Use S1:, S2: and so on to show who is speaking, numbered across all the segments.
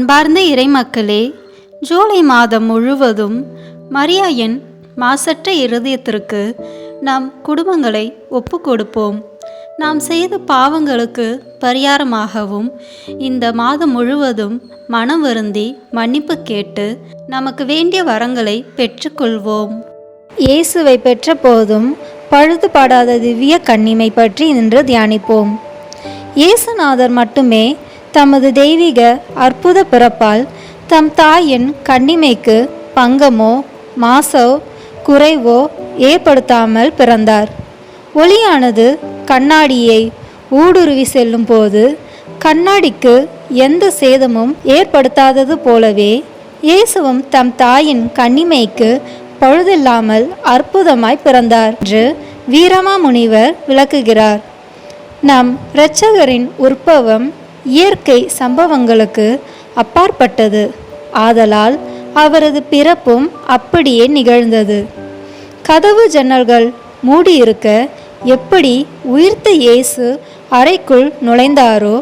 S1: அன்பார்ந்த இறைமக்களே, ஜூலை மாதம் முழுவதும் மரியாயின் மாசற்ற இருதயத்திற்கு நம் குடும்பங்களை ஒப்பு கொடுப்போம். நாம் செய்த பாவங்களுக்கு பரிகாரமாகவும் இந்த மாதம் முழுவதும் மனம் வருந்தி மன்னிப்பு கேட்டு நமக்கு வேண்டிய வரங்களை பெற்றுக்கொள்வோம்.
S2: இயேசுவை பெற்ற போதும் பழுதுபடாத திவ்ய கன்னிமை பற்றி இன்று தியானிப்போம். இயேசுநாதர் மட்டுமே தமது தெய்வீக அற்புத பிறப்பால் தம் தாயின் கன்னிமைக்கு பங்கமோ மாசோ குறைவோ ஏற்படுத்தாமல் பிறந்தார். ஒளியானது கண்ணாடியை ஊடுருவி செல்லும் போது கண்ணாடிக்கு எந்த சேதமும் ஏற்படுத்தாதது போலவே இயேசுவும் தம் தாயின் கன்னிமைக்கு பழுதில்லாமல் அற்புதமாய் பிறந்தார் என்று வீரமாமுனிவர் விளக்குகிறார். நம் இரட்சகரின் உற்பவம் இயற்கை சம்பவங்களுக்கு அப்பாற்பட்டது. ஆதலால் அவரது பிறப்பும் அப்படியே நிகழ்ந்தது. கதவு ஜன்னல்கள் மூடியிருக்க எப்படி உயிர்த்த இயேசு அறைக்குள் நுழைந்தாரோ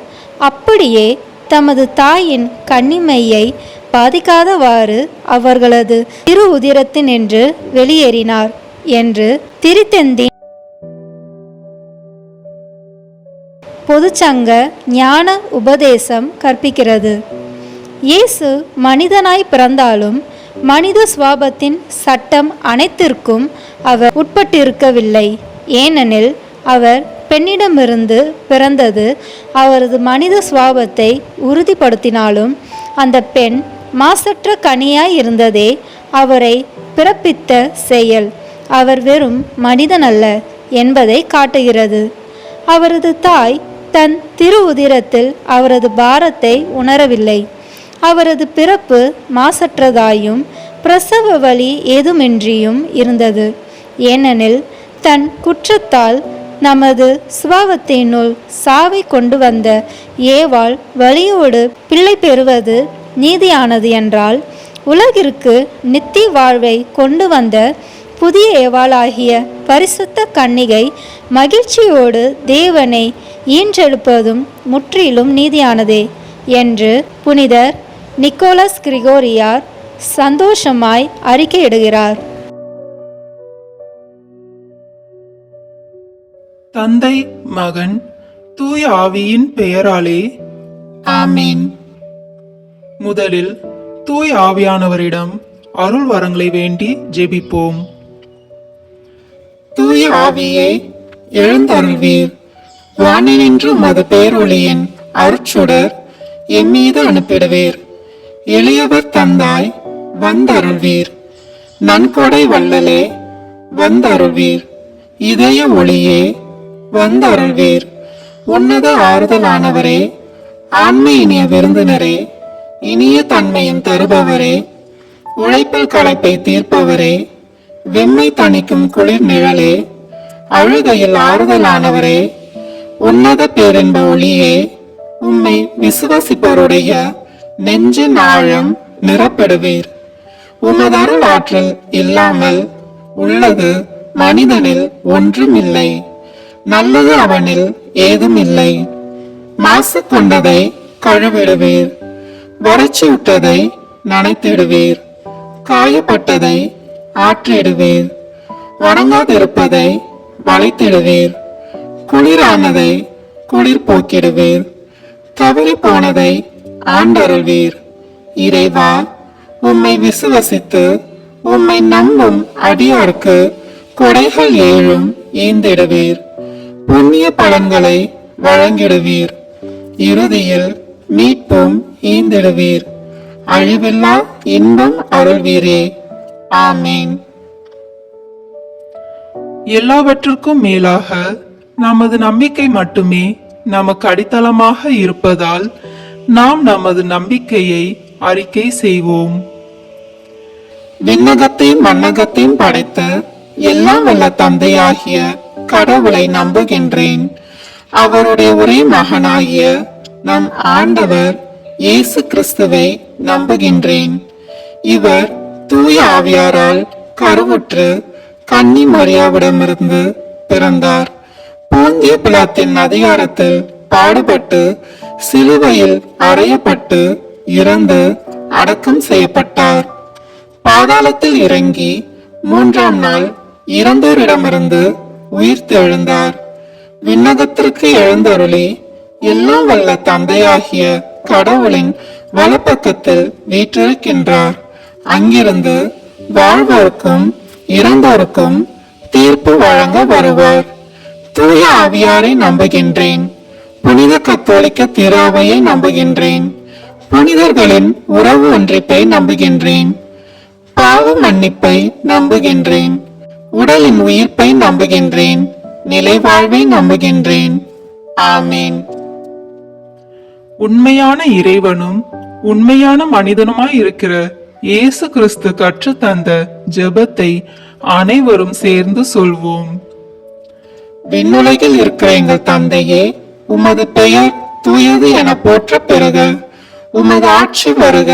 S2: அப்படியே தமது தாயின் கன்னிமையை பாதிக்காதவாறு அவர்களது திரு உதிரத்தினின்று வெளியேறினார் என்று திருத்தந்தி பொதுச்சங்க ஞான உபதேசம் கற்பிக்கிறது. இயேசு மனிதனாய் பிறந்தாலும் மனித சுவாபத்தின் சட்டம் அனைத்திற்கும் அவர் உட்பட்டிருக்கவில்லை. ஏனெனில் அவர் பெண்ணிடமிருந்து பிறந்தது அவரது மனித சுவாபத்தை உறுதிப்படுத்தினாலும் அந்த பெண் மாசற்ற கனியாய் இருந்ததே அவரை பிறப்பித்த செயல். அவர் வெறும் மனிதன் அல்ல என்பதை காட்டுகிறது. அவரது தாய் தன் திரு உதிரத்தில் அவரது பாரத்தை உணரவில்லை. அவரது பிறப்பு மாசற்றதாயும் பிரசவ வலி ஏதுமின்றியும் இருந்தது. ஏனெனில் தன் குற்றத்தால் நமது சுபாவத்தினுள் சாவை கொண்டு வந்த ஏவாள் வலியோடு பிள்ளை பெறுவது நீதியானது என்றால், உலகிற்கு நித்திய வாழ்வை கொண்டு வந்த புதிய ஏவாளாகிய பரிசுத்த கன்னிகை மகிழ்ச்சியோடு தேவனை ஈன்றெடுப்பதும் முற்றிலும் நீதியானதே என்று புனிதர் நிக்கோலஸ் கிரிகோரியார் சந்தோஷமாய் அறிக்கையிடுகிறார்.
S3: தந்தை, மகன், தூய ஆவியின் பெயராலே ஆமீன். முதலில் தூய ஆவியானவரிடம் அருள் வரங்களை வேண்டி ஜெபிப்போம்.
S4: தூய ஆவியே, எழுந்தருள்வீர். வானினின்று உமது பேரொளியின் அருட்சுடர் என் மீது அனுப்பிடுவீர். எளியவர் தந்தாய் வந்தருள்வீர். நன்கொடை வள்ளலே வந்தருள்வீர். இதய ஒளியே வந்தருள்வீர். உன்னத ஆறுதலானவரே, ஆண்மை இனிய விருந்தினரே, இனிய தன்மையின் தருபவரே, உழைப்பில் களைப்பை தீர்ப்பவரே, வெம்மை தணிக்கும் குளிர் நிழலே, அழுகையில் ஆறுதலானவரே, உன்னத பேரின்ப ஒளியே, உம்மை விசுவாசிப்பவருடைய நெஞ்சின் ஆழம் நிரப்பிடுவீர். உமது அருள் ஆற்றல் இல்லாமல் உள்ளது மனிதனில் ஒன்றும் இல்லை. நல்லது அவனில் ஏதும் இல்லை. மாசு கொண்டதை கழுவிடுவீர். வறட்சி விட்டதை நனைத்திடுவீர். காயப்பட்டதை ஆற்றிடுவீர். வணங்காதிருப்பதை வளைத்திடுவீர். குளிரானதை குளிர் போக்கிடுவீர். தவறி போனதை ஆண்டருள்வீர். இறைவா, உம்மை விசுவசித்து உம்மை நம்பும் அடியார்க்கு கொடைகள் ஏழும் ஈந்திடுவீர். புண்ணிய பலன்களை வழங்கிடுவீர். இறுதியில் மீட்பும் ஈந்திடுவீர். அழிவில்லா இன்பம் அருள்வீரே. ஆமீன்.
S3: எல்லாவற்றுக்கும் மேலாக நமது நம்பிக்கை மட்டுமே நமக்கு அடித்தளமாக இருப்பதால் நாம் நமது நம்பிக்கையை அறிக்கை செய்வோம்.
S4: விண்ணகத்தையும் மண்ணகத்தையும் படைத்த எல்லாம் வல்ல தந்தையாகிய கடவுளை நம்புகின்றேன். அவருடைய ஒரே மகனாகிய நம் ஆண்டவர் இயேசு கிறிஸ்துவை நம்புகின்றேன். இவர் தூய ஆவியாரால் கருவுற்று கன்னி மரியாவிடமிருந்து பிறந்தார். போந்திய பிலாத்தின் அதிகாரத்தில் பாடுபட்டு சிலுவையில் அறையப்பட்டு இறந்து அடக்கம் செய்யப்பட்டார். பாதாளத்தில் இறங்கி 3ஆம் நாள் இறந்தோரிடமிருந்து உயிர்த்தெழுந்தார். விண்ணகத்திற்கு எழுந்தருளி எல்லாம் வல்ல தந்தையாகிய கடவுளின் வலப்பக்கத்தில் வீற்றிருக்கின்றார். அங்கிருந்து வாழ்வோருக்கும் இறந்தோருக்கும் தீர்ப்பு வழங்க வருவார். தூய ஆவியாரை நம்புகின்றேன். புனித கத்தோலிக்க திராவையை நம்புகின்றேன். புனிதர்களின் உறவு ஒன்றிப்பை நம்புகின்றேன். பாவ மன்னிப்பை நம்புகின்றேன். உடலின் உயிர்ப்பை நம்புகின்றேன். நிலைவாழ்வை நம்புகின்றேன். ஆமீன்.
S3: உண்மையான இறைவனும் உண்மையான மனிதனுமாய் இருக்கிற இயேசு கிறிஸ்து கற்றுத் தந்த ஜெபத்தை அனைவரும் சேர்ந்து சொல்வோம்.
S4: விண்ணுலகில் இருக்கிற எங்கள் தந்தையே, உமது பெயர் தூயது என போற்ற பெறுக. உமது ஆட்சி வருக.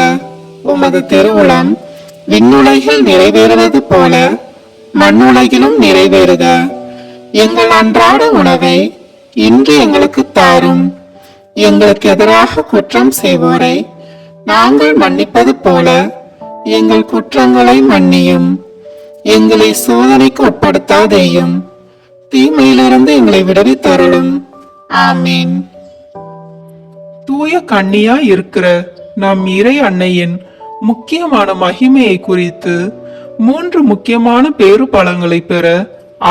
S4: உமது திருவுளம் விண்ணுலகில் நிறைவேறுவது போல மண்ணுலகிலும் நிறைவேறுக. எங்கள் அன்றாட உணவை இன்று எங்களுக்கு தாரும். எங்களுக்கு எதிராக குற்றம் செய்வோரை நாங்கள் மன்னிப்பது போல எங்கள் குற்றங்களை மன்னியும். எங்களை சோதனைக்கு உட்படுத்தாதேயும், தீமையிலிருந்து எங்களை விடுவித்தருளும். ஆமீன்.
S3: தூய கன்னியா இருக்கிற நம் இறை அன்னையின் முக்கியமான மகிமையை குறித்து 3 முக்கியமான பேறு பலங்களை பெற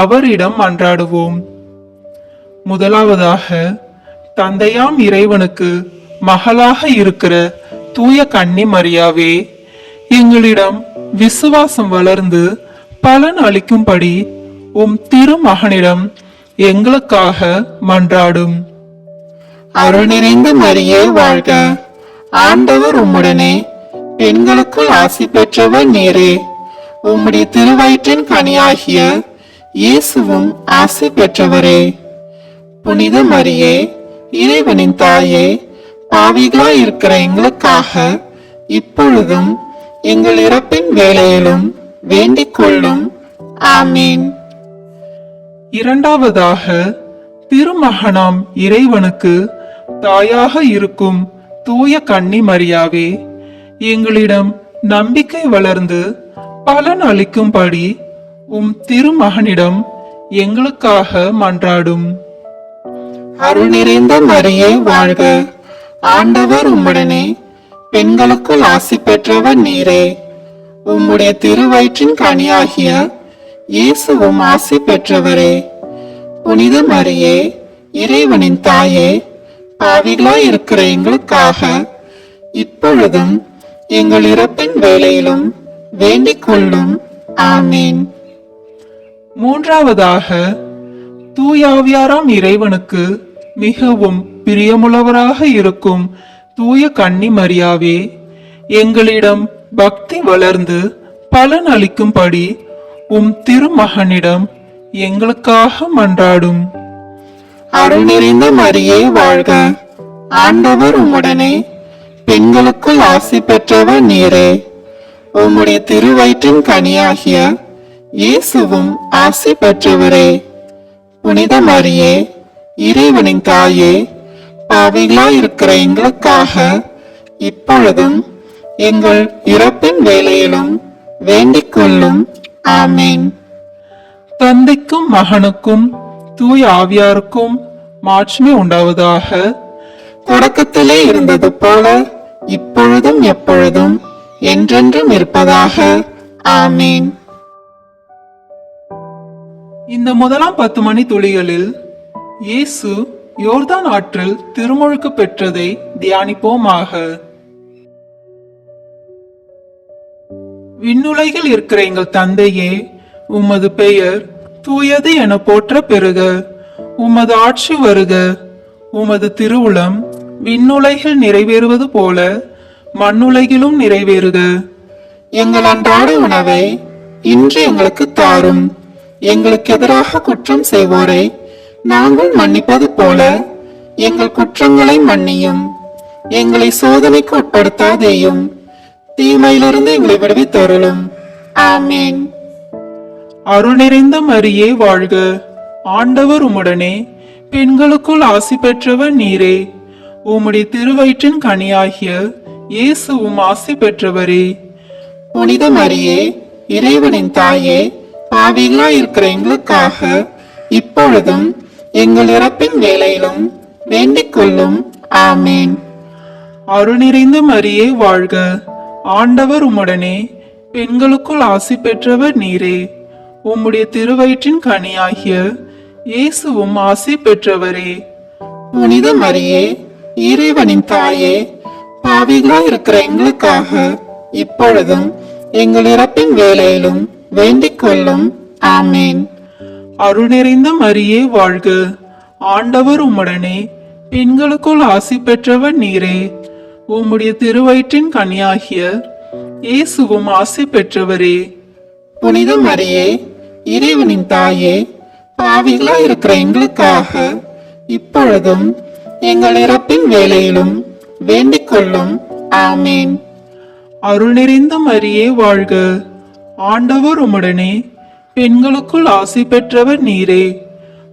S3: அவரிடம் மன்றாடுவோம். முதலாவதாக, தந்தையாம் இறைவனுக்கு மகளாக இருக்கிற தூய கன்னி மரியாவே, எங்களிடம் விசுவாசம் வளர்ந்து பலன் அளிக்கும்படி உம் திருமகனிடம் எங்களுக்காக மன்றாடும்.
S4: அருள் நிறைந்த மரியே வாழ்க. ஆண்டவர் உம்முடனே, பெண்களுக்குள் ஆசி பெற்றவர் நீரே. உம்முடைய திருவயிற்றின் கனியாகிய இயேசுவும் ஆசி பெற்றவரே. புனித மரியே, இறைவனின் தாயே, பாவிகளாய் இருக்கிற எங்களுக்காக இப்பொழுதும் எங்கள் இறப்பின் வேளையிலும் வேண்டிக் கொள்ளும். ஆமீன்.
S3: இரண்டாவதாக, திருமகனாம் இறைவனுக்கு தாயாக இருக்கும் தூய கன்னி மரியாவே, எங்களிடம் நம்பிக்கை வளர்ந்து பலன் அளிக்கும்படி உம் திருமகனிடம் எங்களுக்காக மன்றாடும்.
S4: அருள் நிறைந்த மரியே வாழ்க. ஆண்டவர் உம்முடனே, பெண்களுக்குள் ஆசி பெற்றவர் நீரே. உம்முடைய திருவயிற்றின் கனியாகிய இயேசுவும் ஆசி பெற்றவரே. புனித மரியே, இறைவனின் தாயே, பாவிகளாய் இருக்கிற எங்களுக்காக இப்பொழுதும் எங்கள் இறப்பின் வேளையிலும் வேண்டிக் கொள்ளும். ஆமீன்.
S3: மூன்றாவதாக, தூயாவியாராம் இறைவனுக்கு மிகவும் பிரியமுள்ளவராக இருக்கும் தூய கன்னி மரியாவே, எங்களிடம் பக்தி வளர்ந்து பலன் அளிக்கும்படி உம் திருமகனிடம் எங்களுக்காக மன்றாடும்.
S4: அருள் நிறைந்த மரியே வாழ்க. ஆண்டவர் உம்முடனே, பெண்களுக்குள் ஆசி பெற்றவர் நீரே. உம்முடைய திருவயிற்றின் கனியாகிய இயேசுவும் ஆசி பெற்றவரே. புனித மரியே, இறைவனின் தாயே, பாவிகளாய் இருக்கிற எங்களுக்காக இப்பொழுதும் எங்கள் இறப்பின் வேளையிலும் வேண்டிக் கொள்ளும். ஆமீன்.
S3: தந்தைக்கும் மகனுக்கும் தூய ஆவியாருக்கும் மாட்சிமை உண்டாவதாக.
S4: தொடக்கத்திலே இருந்தது போல இப்பொழுதும் எப்பொழுதும் என்றென்றும் இருப்பதாக. ஆமீன்.
S3: இந்த முதலாம் 10 மணி துளிகளில் இயேசு யோர்தான் ஆற்றில் திருமுழுக்கு பெற்றதை தியானிப்போமாக. விண்ணுலகில் இருக்கிற எங்கள் தந்தையே, உமது பெயர் தூயது என போற்ற பெறுக. உமது ஆட்சி வருக. உமது திருவுளம் விண்ணுலகில் நிறைவேறுவது போல மண்ணுலகிலும் நிறைவேறுக.
S4: எங்கள் அன்றாட உணவை இன்று எங்களுக்கு தாரும். எங்களுக்கு எதிராக குற்றம் செய்வோரை நாங்கள் மன்னிப்பது போல எங்கள் குற்றங்களை மன்னியும். எங்களை சோதனைக்கு உட்படுத்தாதேயும், தீமையிலிருந்து எங்களை விடுவித்தருளும். ஆமீன்.
S3: அருள் நிறைந்த மரியே வாழ்க. ஆண்டவர் உம்முடனே, பெண்களுக்குள் ஆசி பெற்றவர் நீரே. உம்முடைய திருவயிற்றின் கனியாகிய இயேசுவும் ஆசி பெற்றவரே.
S4: புனித மரியே, இறைவனின் தாயே, பாவிகளாய் இருக்கிற எங்களுக்காக இப்பொழுதும் எங்கள் இறப்பின் வேளையிலும் வேண்டிக் கொள்ளும். ஆமேன்.
S3: அருள் நிறைந்த மரியே வாழ்க, ஆண்டவர் உம்முடனே, பெண்களுக்குள் ஆசி பெற்றவர் நீரே. உம்முடைய திருவயிற்றின் கனியாகிய இயேசுவும் ஆசி பெற்றவரே.
S4: புனித மரியே, இறைவனின் தாயே, பாவிகளாய் இருக்கிற எங்களுக்காக இப்பொழுதும் எங்கள் இறப்பின் வேளையிலும் வேண்டிக் கொள்ளும். ஆமேன்.
S3: அருள் நிறைந்த மரியே வாழ்க, ஆண்டவர் உம்முடனே, பெண்களுக்குள் ஆசி பெற்றவர் நீரே. உம்முடைய திருவயிற்றின் கனியாகிய இயேசுவும் ஆசி பெற்றவரே.
S4: புனித மரியே, இறைவனின் தாயே, பாவிகளாய் இருக்கிற எங்களுக்காக இப்பொழுதும் எங்கள் இறப்பின் வேளையிலும் வேண்டிக் கொள்ளும். ஆமேன்.
S3: அருள் நிறைந்த மரியே வாழ்க, ஆண்டவர் உம்முடனே, பெண்களுக்குள் ஆசி பெற்றவர் நீரே.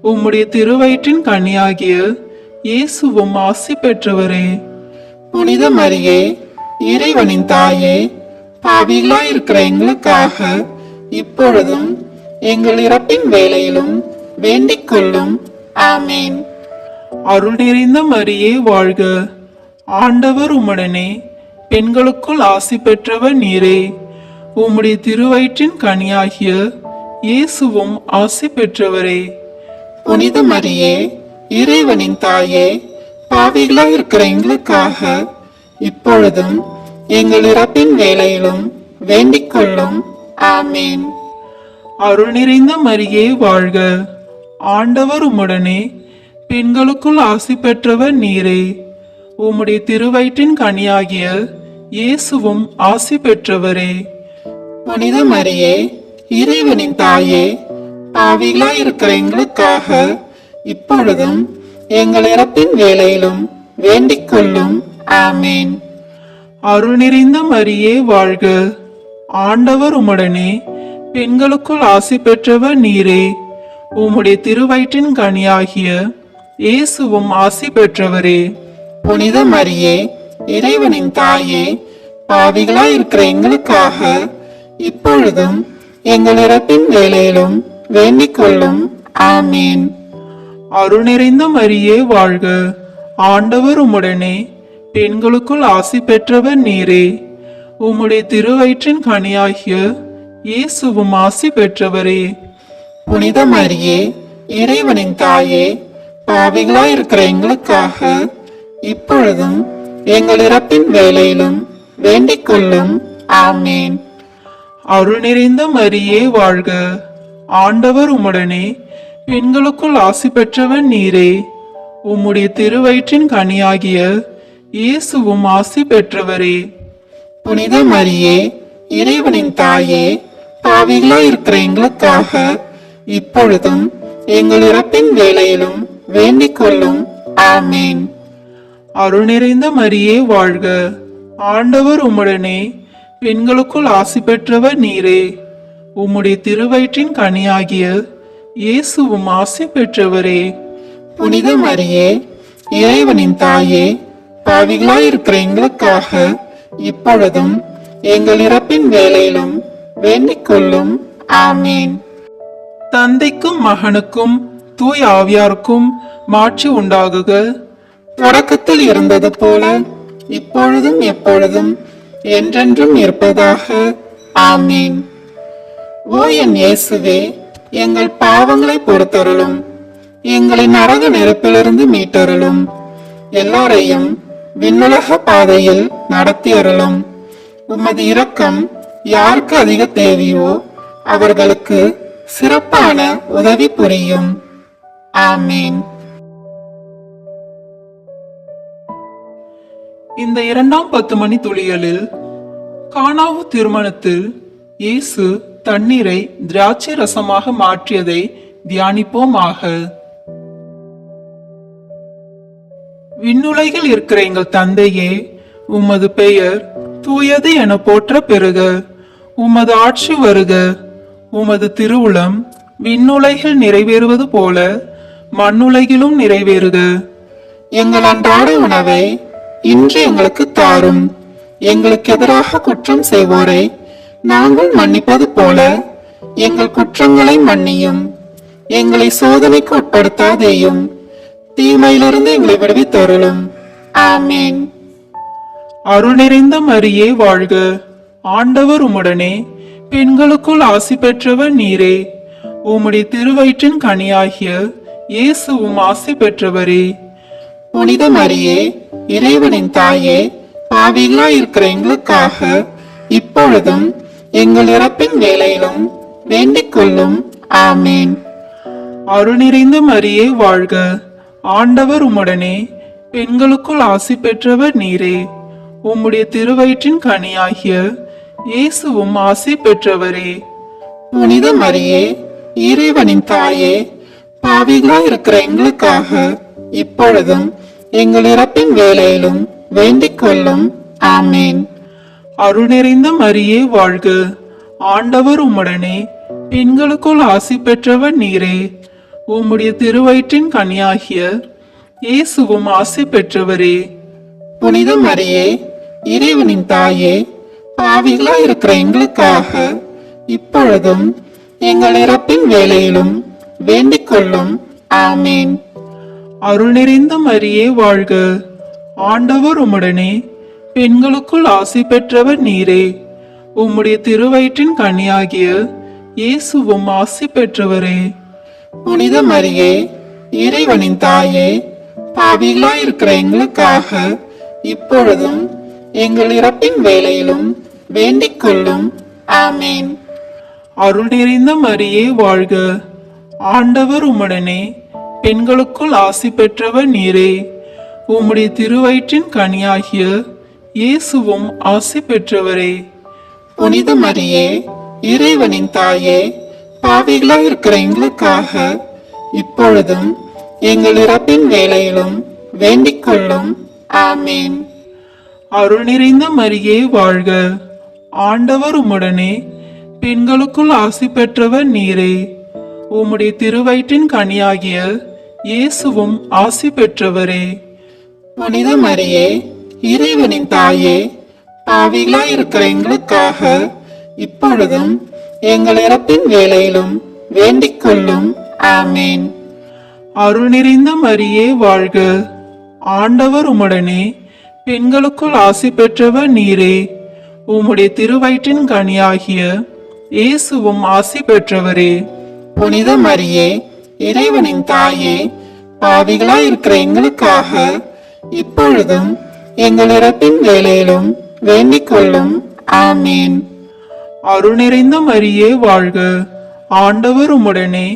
S3: உம்முடைய திருவயிற்றின் கனியாகிய இயேசுவும் ஆசி பெற்றவரே.
S4: புனித மரியே, இறைவனின் தாயே, பாவிகளாய் இருக்கிற எங்களுக்காக இப்பொழுதும் எங்கள் இறப்பின் வேளையிலும் வேண்டிக் கொள்ளும். ஆமேன்.
S3: அருள் நிறைந்த மரியே வாழ்க, ஆண்டவர் உம்முடனே, பெண்களுக்குள் ஆசி பெற்றவர் நீரே. உம்முடைய திருவயிற்றின் கனியாகிய இயேசுவும் ஆசி பெற்றவரே.
S4: புனித மரியே, இறைவனின் தாயே, பாவிகளாய் இருக்கிற எங்களுக்காக இப்பொழுதும் எங்கள் இறப்பின் வேளையிலும் வேண்டிக் கொள்ளும். ஆமேன்.
S3: அருள் நிறைந்த மரியே வாழ்க, ஆண்டவர் உம்முடனே, பெண்களுக்குள் ஆசி பெற்றவர் நீரே. உம்முடைய திருவயிற்றின் கனியாகிய இயேசுவும் ஆசி பெற்றவரே.
S4: புனித மரியே, இறைவனின் தாயே, பாவிகளாய் இருக்கிற எங்களுக்காக இப்பொழுதும் எங்கள் இறப்பின் வேளையிலும் வேண்டிக் கொள்ளும். ஆமேன்.
S3: அருள் நிறைந்த மரியே வாழ்க, ஆண்டவர் உம்முடனே, பெண்களுக்குள் ஆசி பெற்றவர் நீரே. உம்முடைய திருவயிற்றின் கனியாகிய இயேசுவும் ஆசி பெற்றவரே.
S4: புனித மரியே, இறைவனின் தாயே, பாவிகளாய் இருக்கிற எங்களுக்காக இப்பொழுதும் எங்கள் இறப்பின் வேளையிலும் வேண்டிக் கொள்ளும். ஆமேன்.
S3: அருள் நிறைந்த மரியே வாழ்க, ஆண்டவர் உம்முடனே, பெண்களுக்குள் ஆசி பெற்றவர் நீரே. உம்முடைய திருவயிற்றின் கனியாகிய இயேசுவும் ஆசி பெற்றவரே.
S4: புனித மரியே, இறைவனின் தாயே, பாவிகளாய் இருக்கிற எங்களுக்காக இப்பொழுதும் எங்கள் இறப்பின் வேளையிலும் வேண்டிக் கொள்ளும். ஆமேன்.
S3: அருள் நிறைந்த மரியே வாழ்க, ஆண்டவர் உம்முடனே, பெண்களுக்குள் ஆசி பெற்றவர் நீரே. உம்முடைய திருவயிற்றின் கனியாகிய இயேசுவும் ஆசி பெற்றவரே.
S4: புனித மரியே, இறைவனின் தாயே, பாவிகளாய் இருக்கிற எங்களுக்காக இப்பொழுதும் எங்கள் இறப்பின் வேளையிலும் வேண்டிக் கொள்ளும். ஆமேன்.
S3: அருள் நிறைந்த மரியே வாழ்க, ஆண்டவர் உம்முடனே, பெண்களுக்குள் ஆசி பெற்றவர் நீரே. உம்முடைய திருவயிற்றின் கனியாகிய இயேசுவும் ஆசி பெற்றவரே.
S4: புனித மரியே, இறைவனின் தாயே, பாவிகளாய் இருக்கிற எங்களுக்காக இப்பொழுதும் எங்கள் இறப்பின் வேளையிலும் வேண்டிக் கொள்ளும். ஆமேன்.
S3: தந்தைக்கும் மகனுக்கும் தூய் ஆவியாருக்கும் மாட்சி உண்டாகுக.
S4: தொடக்கத்தில் இருந்தது போல இப்பொழுதும் எப்பொழுதும் என்றென்றும் இருப்பதாக. ஆமீன். ஓ என் இயேசுவே, எங்கள் பாவங்களை பொறுத்தருளும், எங்களை நரக நெருப்பிலிருந்து மீட்டருளும், எல்லாரையும் விண்ணுலக பாதையில் நடத்தி அருளும். உமது இரக்கம் யாருக்கு அதிக தேவையோ அவர்களுக்கு சிறப்பான உதவி புரியும். ஆமீன்.
S3: இந்த 2ஆம் 10 மணி துளிகளில் கானாவு திருமணத்தில் இயேசு தண்ணீரை திராட்சை ரசமாக மாற்றியதை தியானிப்போமாக. விண்ணுலகில் இருக்கிற எங்கள் தந்தையே, உமது பெயர் தூயது என போற்ற பெறுக. உமது ஆட்சி வருக. உமது திருவுளம் விண்ணுலகில் நிறைவேறுவது போல மண்ணுலகிலும் நிறைவேறுக.
S4: எங்கள் அன்றாட உணவை இன்று எங்களுக்கு தாரும். எங்களுக்கு எதிராக குற்றம் செய்வோரை நாங்கள் மன்னிப்பது போல எங்கள் குற்றங்களை மன்னியும். எங்களை சோதனைக்கு உட்படுத்தாதேயும், தீமையிலிருந்து எங்களை விடுவித்தருளும். ஆமேன்.
S3: அருள் நிறைந்த மரியே வாழ்க, ஆண்டவர் உம்முடனே, பெண்களுக்குள் ஆசி பெற்றவர் நீரே. உம்முடைய திருவயிற்றின் கனியாகிய இயேசுவும் ஆசி பெற்றவரே.
S4: புனித மரியே, இறைவனின் தாயே, பாவிகளாய் இருக்கிற எங்களுக்காக இப்பொழுதும் எங்கள் இறப்பின் வேளையிலும் வேண்டிக் கொள்ளும். ஆமேன்.
S3: அருள் நிறைந்த மரியே வாழ்க, ஆண்டவர் உம்முடனே, பெண்களுக்குள் ஆசி பெற்றவர் நீரே. உம்முடைய திருவயிற்றின் கனியாகிய இயேசுவும் ஆசி பெற்றவரே.
S4: புனித மரியே, இறைவனின் தாயே, பாவிகளாய் இருக்கிற எங்களுக்காக இப்பொழுதும் எங்கள் இறப்பின் வேளையிலும் வேண்டிக் கொள்ளும். ஆமேன்.
S3: அருள் நிறைந்த மரியே வாழ்க, ஆண்டவர் உம்முடனே, பெண்களுக்குள் ஆசி பெற்றவர் நீரே. உம்முடைய திருவயிற்றின் கனியாகிய இயேசுவும் ஆசி பெற்றவரே.
S4: புனித மரியே, இறைவனின் தாயே, பாவிகளாய் இருக்கிற எங்களுக்காக இப்பொழுதும் எங்கள் இறப்பின் வேளையிலும் வேண்டிக் கொள்ளும். ஆமேன்.
S3: அருள் நிறைந்த மரியே வாழ்க, ஆண்டவர் உம்முடனே, பெண்களுக்குள் ஆசி பெற்றவர் நீரே. உம்முடைய திருவயிற்றின் கனியாகிய இயேசுவும் ஆசி பெற்றவரே.
S4: புனித மரியே, இறைவனின் தாயே, பாவிகளாய் இருக்கிற எங்களுக்காக இப்பொழுதும் எங்கள் இறப்பின் வேளையிலும் வேண்டிக் கொள்ளும். ஆமேன்.
S3: அருள் நிறைந்த மரியே வாழ்க, ஆண்டவர் உம்முடனே, பெண்களுக்குள் ஆசி பெற்றவர் நீரே. உம்முடைய திருவயிற்றின் கனியாகிய இயேசுவும் ஆசி பெற்றவரே.
S4: புனித மரியே, இறைவனின் தாயே, பாவிகளாய் இருக்கிற எங்களுக்காக இப்பொழுதும் எங்கள் இறப்பின் வேளையிலும் வேண்டிக் கொள்ளும். ஆமேன்.
S3: அருள் நிறைந்த மரியே வாழ்க, ஆண்டவர் உம்முடனே, பெண்களுக்குள் ஆசி பெற்றவர் நீரே. உம்முடைய திருவயிற்றின் கனியாகிய இயேசுவும் ஆசி பெற்றவரே.
S4: புனித மரியே, இறைவனின் தாயே, பாவிகளாய் இருக்கிற எங்களுக்காக இப்பொழுதும் எங்கள் இறப்பின் வேளையிலும் வேண்டிக் கொள்ளும். ஆமேன்.
S3: அருள் நிறைந்த மரியே வாழ்க, ஆண்டவர் உம்முடனே, பெண்களுக்குள் ஆசி பெற்றவர் நீரே. உம்முடைய திருவயிற்றின் கனியாகிய இயேசுவும் ஆசி பெற்றவரே.
S4: புனித மரியே, இறைவனின் தாயே, பாவிகளாய் இருக்கிற எங்களுக்காக இப்பொழுதும் எங்கள் இறப்பின் வேளையிலும் வேண்டிக் கொள்ளும். ஆமேன்.
S3: அருள் நிறைந்த மரியே வாழ்க, ஆண்டவர் உம்முடனே,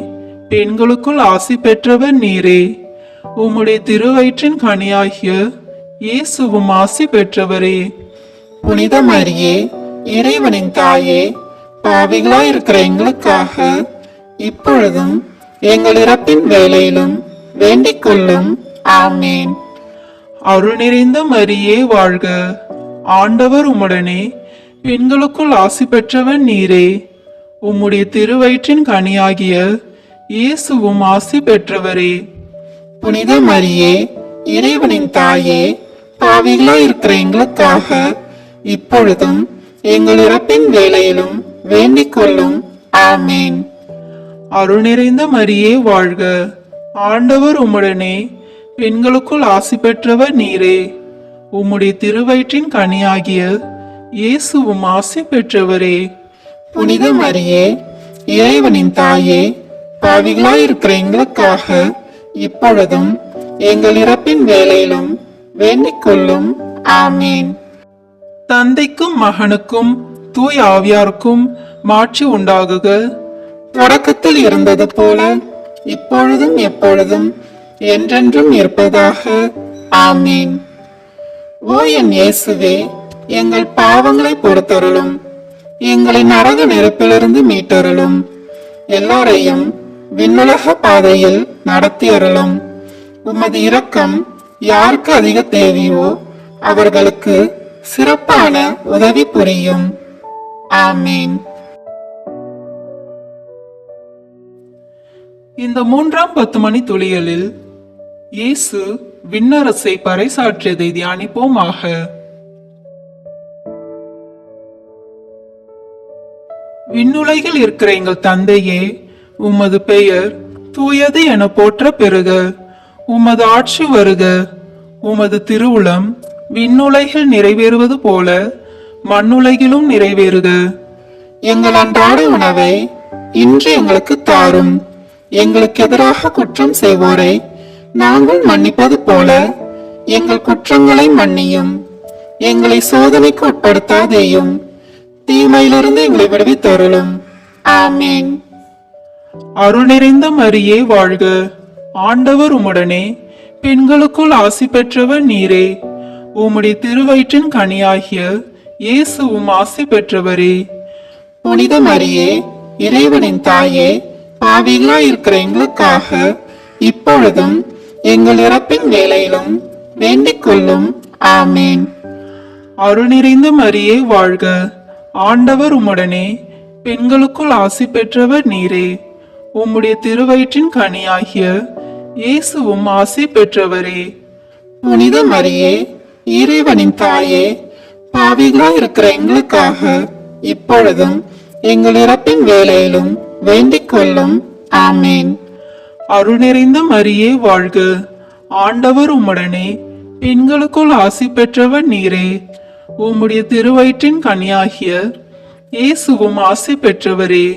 S3: பெண்களுக்குள் ஆசி பெற்றவர் நீரே. உம்முடைய திருவயிற்றின் கனியாகிய இயேசுவும் ஆசி பெற்றவரே.
S4: புனித மரியே, இறைவனின் தாயே, பாவிகளாய் இருக்கிற எங்களுக்காக இப்பொழுதும் எங்கள் இறப்பின் வேளையிலும் வேண்டிக் கொள்ளும். ஆமேன்.
S3: அருள் நிறைந்த மரியே வாழ்க, ஆண்டவர் உம்முடனே, பெண்களுக்குள் ஆசி பெற்றவர் நீரே. உம்முடைய திருவயிற்றின் கனியாகிய இயேசுவும் ஆசி பெற்றவரே.
S4: புனித மரியே, இறைவனின் தாயே, பாவிகளாய் இருக்கிற எங்களுக்காக இப்பொழுதும் எங்கள் இறப்பின் வேளையிலும் வேண்டிக் கொள்ளும். ஆமேன்.
S3: அருள் நிறைந்த மரியே வாழ்க, ஆண்டவர் உம்முடனே, பெண்களுக்குள் ஆசி பெற்றவர் நீரே. உம்முடைய திருவயிற்றின் கனியாகிய இயேசுவும் ஆசி பெற்றவரே.
S4: புனித மரியே, இறைவனின் தாயே, பாவிகளாய் இருக்கிற எங்களுக்காக இப்பொழுதும் எங்கள் இறப்பின் வேளையிலும் வேண்டிக் கொள்ளும். ஆமேன்.
S3: தந்தைக்கும் மகனுக்கும் தூய் ஆவியாருக்கும் மாட்சி உண்டாகுக.
S4: தொடக்கத்தில் இருந்தது போல இப்பொழுதும் எப்பொழுதும் என்றென்றும் இருப்பதாக. ஆமீன். ஓ என் இயேசுவே, எங்கள் பாவங்களை பொறுத்தருளும், எங்களை நரக நெருப்பிலிருந்து மீட்டருளும், எல்லாரையும் விண்ணுலக பாதையில் நடத்தி அருளும். உமது இரக்கம் யாருக்கு அதிக தேவையோ அவர்களுக்கு சிறப்பான உதவி புரியும். ஆமீன்.
S3: இந்த 3ஆம் 10 மணி துளிகளில் இயேசு விண்ணரசை பறைசாற்றியதை தியானிப்போமாக. விண்ணுலகில் இருக்கிற எங்கள் தந்தையே, உமது பெயர் தூயது என போற்ற பெறுக. உமது ஆட்சி வருக. உமது திருவுளம் விண்ணுலகில் நிறைவேறுவது போல மண்ணுலகிலும் நிறைவேறுக.
S4: எங்கள் அன்றாட உணவை இன்று எங்களுக்கு தாரும். எங்களுக்கு எதிராக குற்றம் செய்வோரை நாங்கள் மன்னிப்பது போல எங்கள் குற்றங்களை மன்னியும். எங்களை சோதனைக்கு உட்படுத்தாதேயும், தீமையிலிருந்து எங்களை விடுவித்தருளும். ஆமீன்.
S3: அருள் நிறைந்த மரியே வாழ்க. ஆண்டவர் உம்முடனே, பெண்களுக்குள் ஆசி பெற்றவர் நீரே. உம்முடைய திருவயிற்றின் கனியாகிய இயேசுவும் ஆசி பெற்றவரே.
S4: புனித மரியே, இறைவனின் தாயே, பாவிகளாய் இருக்கிற எங்களுக்காக இப்பொழுதும் எங்கள் இறப்பின் வேளையிலும் வேண்டிக் கொள்ளும். ஆமீன்.
S3: அருள் நிறைந்த மரியே வாழ்க. ஆண்டவர் உம்முடனே, பெண்களுக்குள் ஆசி பெற்றவர் நீரே. உம்முடைய திருவயிற்றின் கனியாகிய இயேசுவும் ஆசி பெற்றவரே.
S4: புனித மரியே, இறைவனின் தாயே, பாவிகளாய் இருக்கிற எங்களுக்காக இப்பொழுதும் எங்கள் இறப்பின் வேளையிலும் வேண்டிக் கொள்ளும். ஆமீன்.
S3: அருள் நிறைந்த மரியே வாழ்க. ஆண்டவர் உம்முடனே, பெண்களுக்குள் ஆசி பெற்றவர் நீரே. உம்முடைய திருவயிற்றின் கனியாகிய இயேசுவும் ஆசி பெற்றவரே.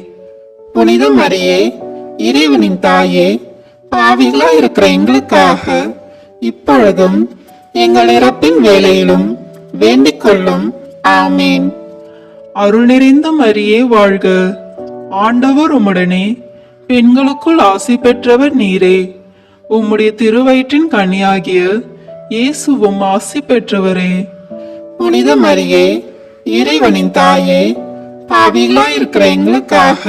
S4: புனித மரியே, இறைவனின் தாயே, பாவிகளாய் இருக்கிற எங்களுக்காக இப்பொழுதும் எங்கள் இறப்பின் வேளையிலும் வேண்டிக் கொள்ளும். ஆமீன்.
S3: அருள் நிறைந்த மரியே வாழ்க. ஆண்டவர் உம்முடனே, பெண்களுக்குள் ஆசி பெற்றவர் நீரே. உம்முடைய திருவயிற்றின் கனியாகிய இயேசுவும் ஆசி பெற்றவரே.
S4: புனித மரியே, இறைவனின் தாயே, பாவிகளாய் இருக்கிற எங்களுக்காக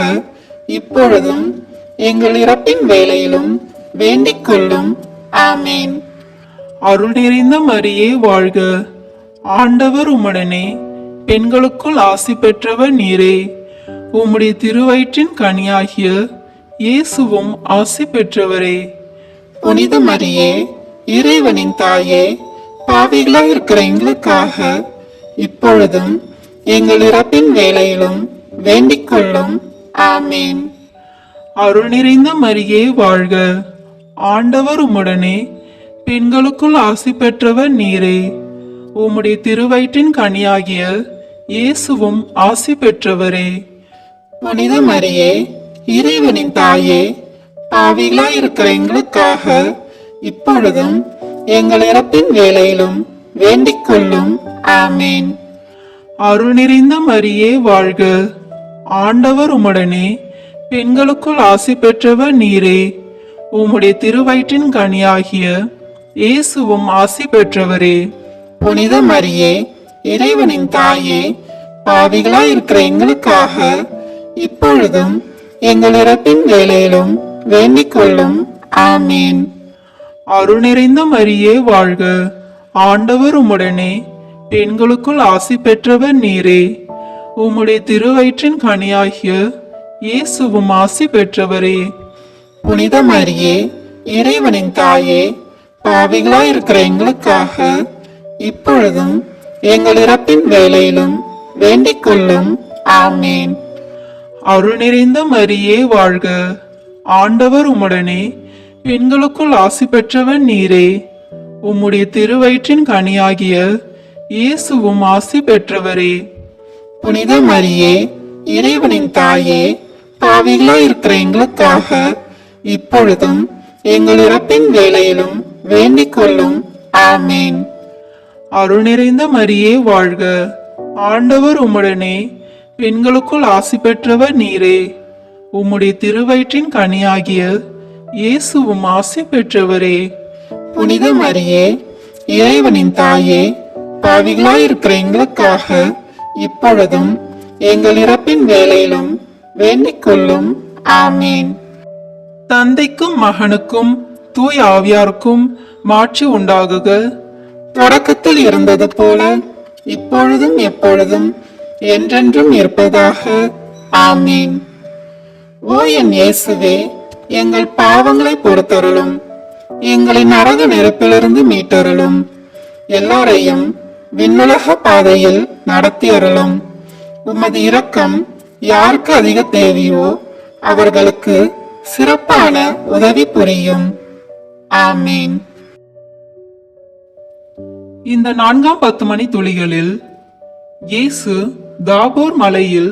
S4: இப்பொழுதும் எங்கள் இறப்பின் வேளையிலும் வேண்டிக் கொள்ளும். ஆமீன்.
S3: அருள் நிறைந்த மரியே வாழ்க. ஆண்டவர் உம்முடனே, பெண்களுக்குள் ஆசி பெற்றவர் நீரே. உம்முடைய திருவயிற்றின் கனியாகிய இயேசுவும் ஆசி பெற்றவரே.
S4: புனித மரியே, இறைவனின் தாயே, பாவிகளாய் இருக்கிற எங்களுக்காக இப்பொழுதும் எங்கள் இறப்பின் வேளையிலும் வேண்டிக் கொள்ளும். ஆமீன்.
S3: அருள் நிறைந்த மரியே வாழ்க. ஆண்டவர் உம்முடனே, பெண்களுக்குள் ஆசி பெற்றவர் நீரே. உம்முடைய திருவயிற்றின் கனியாகிய இயேசுவும் ஆசி பெற்றவரே.
S4: புனித மரியே, இறைவனின் தாயே, பாவிகளாய் இருக்கிற எங்களுக்காக இப்பொழுதும் எங்கள் இறப்பின் வேளையிலும் வேண்டிக் கொள்ளும். ஆமீன்.
S3: அருள் நிறைந்த மரியே வாழ்க. ஆண்டவர் உம்முடனே, பெண்களுக்குள் ஆசி பெற்றவர் நீரே. உம்முடைய திருவயிற்றின் கனியாகிய இயேசுவும் ஆசி பெற்றவரே.
S4: புனித மரியே, இறைவனின் தாயே, பாவிகளாய் இருக்கிற எங்களுக்காக இப்பொழுதும் எங்கள் இறப்பின் வேளையிலும் வேண்டிக் கொள்ளும். ஆமீன்.
S3: அருள் நிறைந்த மரியே வாழ்க. ஆண்டவர் உம்முடனே, பெண்களுக்குள் ஆசி பெற்றவர் நீரே. உம்முடைய திருவயிற்றின் கனியாகிய இயேசுவும் ஆசி பெற்றவரே.
S4: புனித மரியே, இறைவனின் தாயே, பாவிகளாய் இருக்கிற எங்களுக்காக இப்பொழுதும் எங்கள் இறப்பின் வேளையிலும் வேண்டிக் கொள்ளும். ஆமீன்.
S3: அருள் நிறைந்த மரியே வாழ்க. ஆண்டவர் உம்முடனே, பெண்களுக்குள் ஆசி பெற்றவர் நீரே. உம்முடைய திருவயிற்றின் கனியாகிய இயேசுவும் ஆசி பெற்றவரே.
S4: புனித மரியே, இறைவனின் தாயே, பாவிகளாய் இருக்கிற எங்களுக்காக இப்பொழுதும் எங்கள் இறப்பின் வேளையிலும் வேண்டிக் கொள்ளும். ஆமீன்.
S3: அருள் நிறைந்த மரியே வாழ்க. ஆண்டவர் உம்முடனே, பெண்களுக்குள் ஆசி பெற்றவர் நீரே. உம்முடைய திருவயிற்றின் கனியாகிய இயேசுவும் ஆசி பெற்றவரே.
S4: புனித மரியே, இறைவனின் தாயே, பாவிகளாய் இருக்கிற எங்களுக்காக இப்பொழுதும் எங்கள் இறப்பின் வேளையிலும் வேண்டிக் கொள்ளும். ஆமீன்.
S3: தந்தைக்கும் மகனுக்கும் தூய் ஆவியாருக்கும் மாட்சி உண்டாகுக.
S4: தொடக்கத்தில் இருந்தது போல இப்பொழுதும் எப்பொழுதும் என்றென்றும் இருப்பதாக. ஆமீன். ஓ என் இயேசுவே, எங்கள் பாவங்களை பொறுத்தருளும். எங்களை நரக நெருப்பிலிருந்து மீட்டருளும். எல்லாரையும் விண்ணுலக பாதையில் நடத்தி அருளும். உமது இரக்கம் யாருக்கு அதிக தேவையோ அவர்களுக்கு சிறப்பான உதவி புரியும். ஆமீன்.
S3: இந்த 4ஆம் 10 மணி துளிகளில் இயேசு தாபோர் மலையில்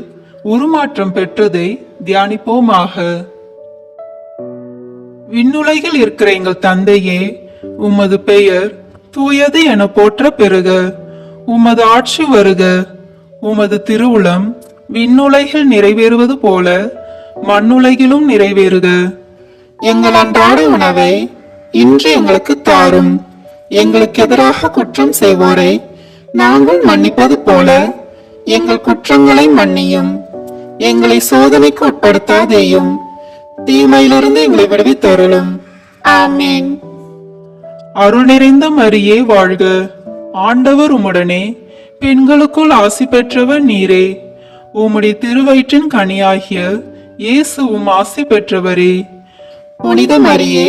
S3: உருமாற்றம் பெற்றதை தியானிப்போமாக. விண்ணுலகில் இருக்கிற எங்கள் தந்தையே, உமது பெயர் தூயது என போற்ற பெறுக. உமது ஆட்சி வருக. உமது திருவுளம் விண்ணுலகில் நிறைவேறுவது போல மண்ணுலகிலும் நிறைவேறுக.
S4: எங்கள் அன்றாட உணவை இன்று எங்களுக்கு தாரும். எங்களுக்கு எதிராக குற்றம் செய்வோரை நாங்கள் மன்னிப்பது போல எங்கள் குற்றங்களை மன்னியும். எங்களை சோதனைக்கு உட்படுத்தாதேயும், தீமையிலிருந்து எங்களை விடுவித்தருளும். ஆமீன்.
S3: அருள் நிறைந்த மரியே வாழ்க. ஆண்டவர் உம்முடனே, பெண்களுக்குள் ஆசி பெற்றவர் நீரே. உம்முடைய திருவயிற்றின் கனியாகிய இயேசுவும் ஆசி பெற்றவரே.
S4: புனித மரியே,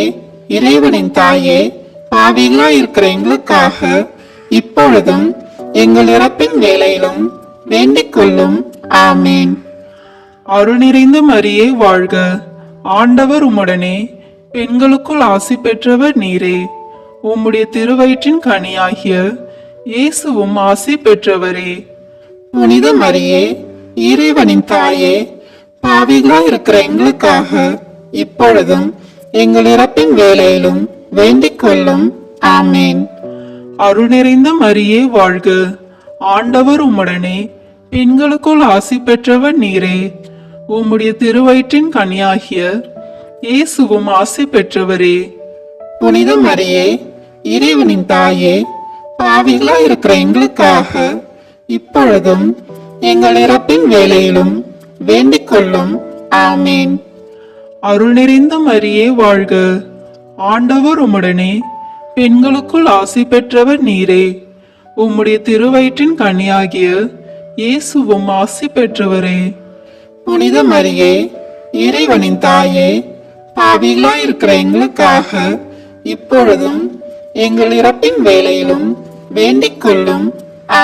S4: இறைவனின் தாயே, பாவிகளாய் இருக்கிற எங்களுக்காக இப்பொழுதும் எங்கள் இறப்பின் வேளையிலும் வேண்டிக் கொள்ளும். ஆமீன்.
S3: அருள் நிறைந்த மரியே வாழ்க. ஆண்டவர் உம்முடனே, பெண்களுக்குள் ஆசி பெற்றவர் நீரே. உம்முடைய திருவயிற்றின் கனியாகிய இயேசுவும் ஆசி பெற்றவரே.
S4: புனித மரியே, இறைவனின் தாயே, பாவிகளாய் இருக்கிற எங்களுக்காக இப்பொழுதும் எங்கள் இறப்பின் வேளையிலும் வேண்டிக் கொள்ளும். ஆமீன்.
S3: அருள் நிறைந்த மரியே வாழ்க. ஆண்டவர் உம்முடனே, பெண்களுக்குள் ஆசி பெற்றவர் நீரே. உம்முடைய திருவயிற்றின் கனியாகிய இயேசுவும் ஆசி பெற்றவரே.
S4: புனித மரியே, இறைவனின் தாயே, பாவிகளாய் இருக்கிற எங்களுக்காக இப்பொழுதும் எங்கள் இறப்பின் வேளையிலும் வேண்டிக் கொள்ளும். ஆமீன்.
S3: அருள் நிறைந்த மரியே வாழ்க. ஆண்டவர் உம்முடனே, பெண்களுக்குள் ஆசி பெற்றவர் நீரே. உம்முடைய திருவயிற்றின் கனியாகிய இயேசுவும் ஆசி பெற்றவரே.
S4: புனித மரியே, இறைவனின் தாயே, பாவிகளாய் இருக்கிற எங்களுக்காக இப்பொழுதும் எங்கள் இறப்பின் வேளையிலும் வேண்டிக் கொள்ளும்.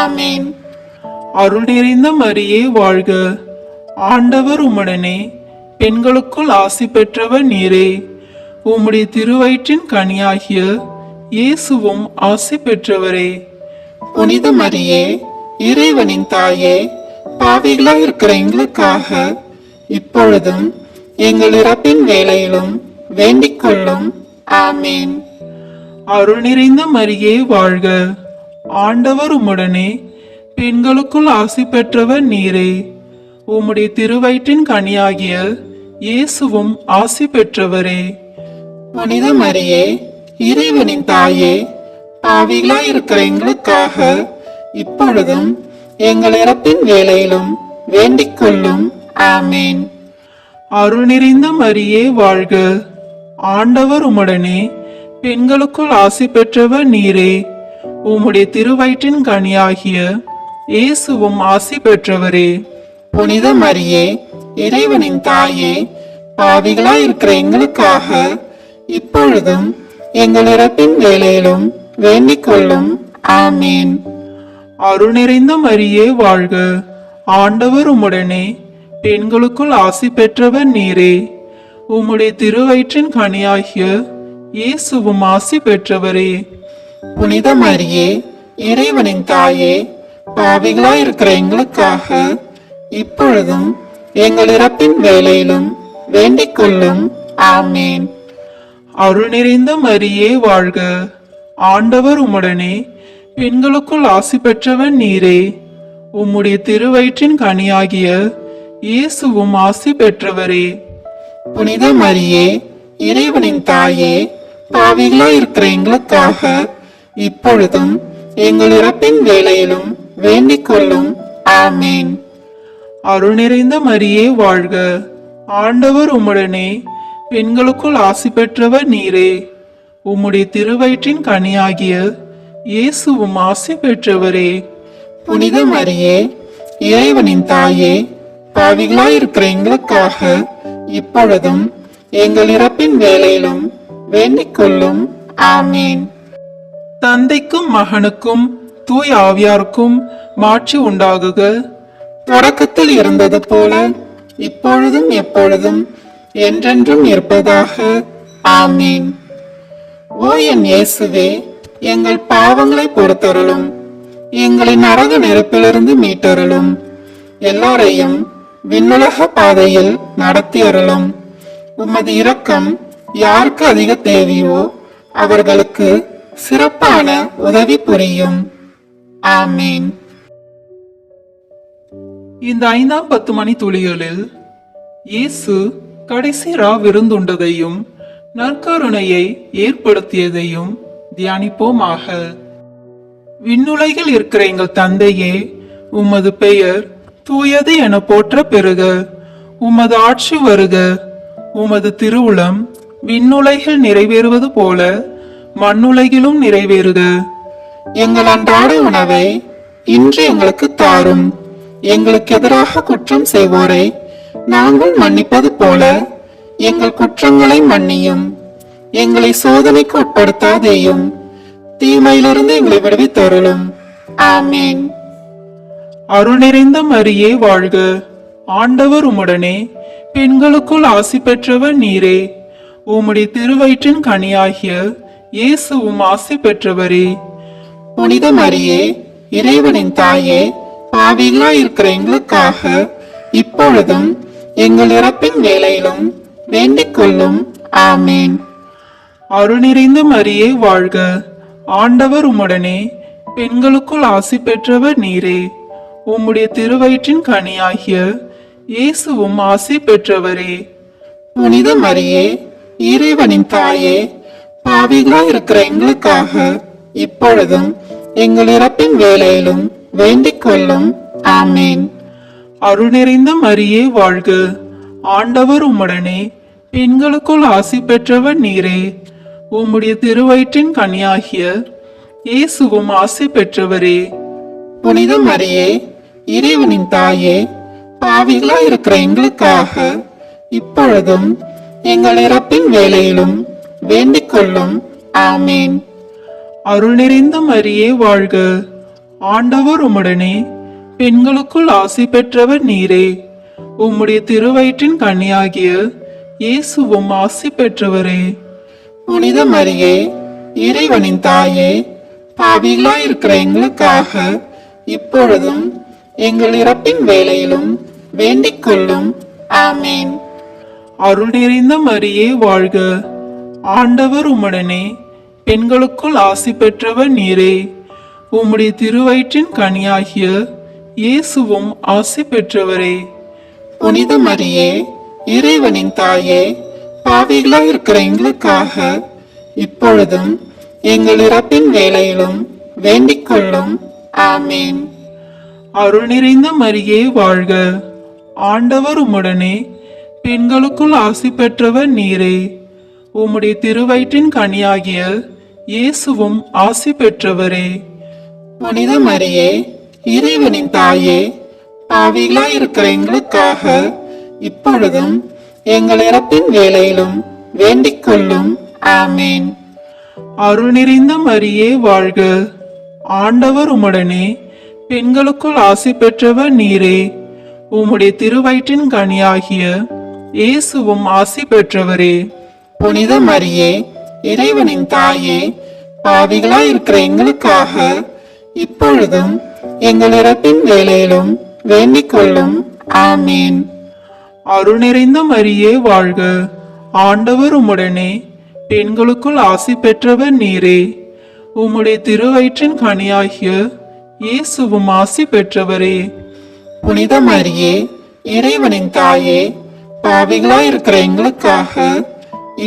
S4: ஆமீன்.
S3: அருள் நிறைந்த மரியே வாழ்க. ஆண்டவர் உம்முடனே, பெண்களுக்குள் ஆசி பெற்றவர் நீரே. உம்முடைய திருவயிற்றின் கனியாகிய இயேசுவும் ஆசி பெற்றவரே.
S4: புனித மரியே, இறைவனின் தாயே, பாவிகளாய் இருக்கிற எங்களுக்காக இப்பொழுதும் எங்கள் இறப்பின் வேளையிலும் வேண்டிக் கொள்ளும். ஆமீன்.
S3: அருள் நிறைந்த மரியே வாழ்க. ஆண்டவர் உம்முடனே, பெண்களுக்குள் ஆசி பெற்றவர் நீரே. உம்முடைய திருவயிற்றின் கனியாகிய இயேசுவும் ஆசி பெற்றவரே.
S4: புனித மரியே, இறைவனின் தாயே, பாவிகளாய் இருக்கிற எங்களுக்காக இப்பொழுதும் எங்கள் இறப்பின் வேளையிலும் வேண்டிக் கொள்ளும். ஆமீன்.
S3: அருள் நிறைந்த மரியே வாழ்க. ஆண்டவர் உம்முடனே, பெண்களுக்குள் ஆசி பெற்றவர் நீரே. உம்முடைய திருவயிற்றின் கனியாகிய இயேசுவும் ஆசி பெற்றவரே.
S4: புனித மரியே, இறைவனின் தாயே, பாவிகளாய் இருக்கிற எங்களுக்காக இப்பொழுதும் எங்கள் இறப்பின் வேளையிலும் வேண்டிக் கொள்ளும். ஆமீன்.
S3: அருள் நிறைந்த மரியே வாழ்க. ஆண்டவர் உம்முடனே, பெண்களுக்குள் ஆசி பெற்றவர் நீரே. உம்முடைய திருவயிற்றின் கனியாகிய இயேசுவும் ஆசி பெற்றவரே.
S4: புனித மரியே, இறைவனின் தாயே, பாவிகளாய் இருக்கிற எங்களுக்காக இப்பொழுதும் எங்கள் இறப்பின் வேளையிலும் வேண்டிக் கொள்ளும். ஆமீன்.
S3: அருள் நிறைந்த மரியே வாழ்க. ஆண்டவர் உம்முடனே, பெண்களுக்குள் ஆசி பெற்றவர் நீரே. உம்முடைய திருவயிற்றின் கனியாகிய இயேசுவும் ஆசி பெற்றவரே.
S4: புனித மரியே, இறைவனின் தாயே, பாவிகளாய் இருக்கிற எங்களுக்காக இப்பொழுதும் எங்கள் இறப்பின் வேளையிலும் வேண்டிக் கொள்ளும். ஆமீன்.
S3: அருள் நிறைந்த மரியே வாழ்க. ஆண்டவர் உம்முடனே, பெண்களுக்குள் ஆசி பெற்றவர் நீரே. உம்முடைய திருவயிற்றின் கனியாகிய இயேசுவும் ஆசி பெற்றவரே.
S4: புனித மரியே, இறைவனின் தாயே, பாவிகளாய் இருக்கிற எங்களுக்காக இப்பொழுதும் எங்கள் இறப்பின் வேளையிலும் வேண்டிக் கொள்ளும். ஆமீன்.
S3: தந்தைக்கும் மகனுக்கும் தூய் ஆவியாருக்கும் மாட்சி உண்டாகுக.
S4: தொடக்கத்தில் இருந்தது போல இப்பொழுதும் எப்பொழுதும் என்றென்றும் இருப்பதாக. ஆமீன். ஓ என் இயேசுவே, எங்கள் பாவங்களை பொறுத்தருளும், எங்களை நரக நெருப்பிலிருந்து மீட்டருளும், எல்லாரையும் விண்ணுலக பாதையில் நடத்தி அருளும். உமது இரக்கம் யாருக்கு அதிக தேவையோ அவர்களுக்கு சிறப்பான உதவி புரியும். ஆமீன்.
S3: இந்த 5ஆம் 10 மணி துளிகளில் இயேசு கடைசி விருந்துண்டதையும் நற்கருணையை ஏற்படுத்தியதையும் தியானிப்போமாக. விண்ணுலகில் இருக்கிற எங்கள் தந்தையே, உமது பெயர் தூயது என போற்ற பெறுக. உமது ஆட்சி வருக. உமது திருவுளம் விண்ணுலகில் நிறைவேறுவது போல மண்ணுலகிலும் நிறைவேறுக.
S4: எங்கள் அன்றாட உணவை இன்று எங்களுக்கு தாரும். எங்களுக்கு எதிராக குற்றம் செய்வோரை நாங்கள் மன்னிப்பது போல எங்கள் குற்றங்களை மன்னியும். எங்களை சோதனைக்கு உட்படுத்தாதேயும், தீமையிலிருந்து எங்களை விடுவித்தருளும். ஆமீன்.
S3: அருள் நிறைந்த மரியே வாழ்க. ஆண்டவர் உம்முடனே, பெண்களுக்குள் ஆசி பெற்றவர் நீரே. உம்முடைய திருவயிற்றின் கனியாகிய இயேசுவும் ஆசி பெற்றவரே.
S4: புனித மரியே, இறைவனின் தாயே, பாவிகளாய் இருக்கிற எங்களுக்காக இப்பொழுதும் எங்கள் இறப்பின் வேளையிலும் வேண்டிக் கொள்ளும். ஆமீன்.
S3: அருள் நிறைந்த மரியே வாழ்க. ஆண்டவர் உம்முடனே, பெண்களுக்குள் ஆசி பெற்றவர் நீரே. உம்முடைய திருவயிற்றின் கனியாகிய இயேசுவும் ஆசி பெற்றவரே.
S4: புனித மரியே, இறைவனின் தாயே, பாவிகளாய் இருக்கிற எங்களுக்காக இப்பொழுதும் எங்கள் இறப்பின் வேளையிலும் வேண்டிக் கொள்ளும். ஆமீன்.
S3: அருள் நிறைந்த மரியே வாழ்க. ஆண்டவர் உம்முடனே, பெண்களுக்குள் ஆசி பெற்றவர் நீரே. உம்முடைய திருவயிற்றின் கனியாகிய இயேசுவும் ஆசி பெற்றவரே.
S4: புனித மரியே, இறைவனின் தாயே, பாவிகளாய் இருக்கிற எங்களுக்காக இப்பொழுதும் எங்கள் இறப்பின் வேளையிலும் வேண்டிக் கொள்ளும். ஆமீன்.
S3: அருள் நிறைந்த மரியே வாழ்க. ஆண்டவர் உம்முடனே, பெண்களுக்குள் ஆசி பெற்றவர் நீரே. உம்முடைய திருவயிற்றின் கனியாகிய இயேசுவும் ஆசி பெற்றவரே.
S4: புனித மரியே, இறைவனின் தாயே, பாவிகளாய் இருக்கிற எங்களுக்காக இப்பொழுதும் எங்கள் இறப்பின் வேளையிலும் வேண்டிக் கொள்ளும். ஆமீன்.
S3: அருள் நிறைந்த மரியே வாழ்க. ஆண்டவர் உம்முடனே, பெண்களுக்குள் ஆசி பெற்றவர் நீரே. உம்முடைய திருவயிற்றின் கனியாகிய இயேசுவும் ஆசி பெற்றவரே.
S4: புனித மரியே, இறைவனின் தாயே, பாவிகளாய் இருக்கிற எங்களுக்காக இப்பொழுதும் எங்கள் இறப்பின் வேளையிலும் வேண்டிக் கொள்ளும். ஆமீன்.
S3: அருள் நிறைந்த மரியே வாழ்க. ஆண்டவர் உம்முடனே, பெண்களுக்குள் ஆசி பெற்றவர் நீரே. உம்முடைய திருவயிற்றின் கனியாகிய இயேசுவும் ஆசி பெற்றவரே.
S4: புனித மரியே, இறைவனின் தாயே, பாவிகளாய் இருக்கிற எங்களுக்காக இப்பொழுதும் எங்கள் இறப்பின் வேளையிலும் வேண்டிக் கொள்ளும். ஆமீன்.
S3: அருள் நிறைந்த மரியே வாழ்க. ஆண்டவர் உம்முடனே, பெண்களுக்குள் ஆசி பெற்றவர் நீரே. உம்முடைய திருவயிற்றின் கனியாகிய இயேசுவும் ஆசி பெற்றவரே.
S4: புனித மரியே, இறைவனின் தாயே, பாவிகளாய் இருக்கிற எங்களுக்காக இப்பொழுதும் எங்கள் இறப்பின் வேளையிலும் வேண்டிக் கொள்ளும். ஆமீன்.
S3: அருள் நிறைந்த மரியே வாழ்க. ஆண்டவர் உம்முடனே, பெண்களுக்குள் ஆசி பெற்றவர் நீரே. உம்முடைய திருவயிற்றின் கனியாகிய இயேசுவும் ஆசி பெற்றவரே.
S4: புனித மரியே, இறைவனின் தாயே, பாவிகளாய் இருக்கிற எங்களுக்காக